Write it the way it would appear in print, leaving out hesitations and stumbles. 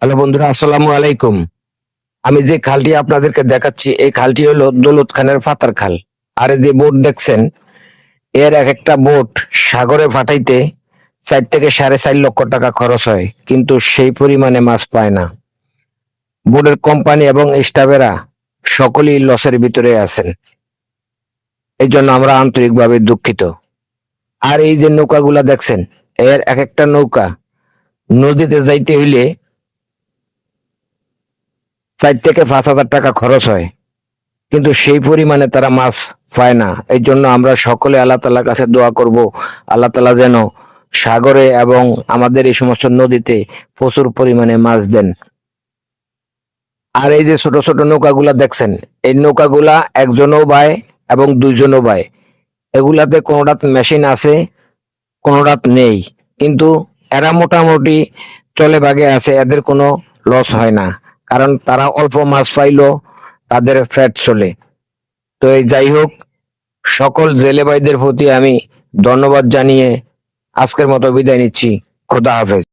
Hello বন্ধুরা, আসসালামু আলাইকুম। আমি যে খালটি আপনাদেরকে দেখাচ্ছি এই খালটি হলো দৌলত খানের পাতার খাল। আর এই যে বোট দেখছেন, এর এক একটা বোট সাগরে ফাটাইতে 4 থেকে 4.5 লক্ষ টাকা খরচ হয়, কিন্তু সেই পরিমাণে মাছ পায় না। বোটের কোম্পানি এবং স্টাফেরা সকলেই লসের ভিতরে আছেন। এই জন্য আমরা আন্তরিকভাবে দুঃখিত। আর এই যে নৌকাগুলা দেখছেন, এর এক একটা নৌকা নদীতে যাইতে হইলে 4 থেকে 5 হাজার টাকা খরচ হয়, কিন্তু সেই পরিমাণে তারা মাছ পায় না। এই জন্য আমরা সকলে আল্লাহ তাআলার কাছে দোয়া করব, আল্লাহ তাআলা যেন সাগরে এবং আমাদের এই সমস্ত নদীতে প্রচুর পরিমাণে মাছ দেন। আর এই যে ছোট ছোট নৌকাগুলা দেখছেন, এই নৌকাগুলা একজনও বায় এবং দুইজনও বায়। এগুলাতে কোনোটাত মেশিন আছে, কোনোটাত নেই, কিন্তু এরা মোটামুটি চলে ভাগে আছে, এদের কোনো লস হয় না, কারণ তারা অল্প মাছ পাইলেও তাদের ফ্যাট চলে। তো এই যাই হোক, সকল জেলে ভাইদের প্রতি আমি ধন্যবাদ জানিয়ে আজকের মতো বিদায় নিচ্ছি। খোদা হাফেজ।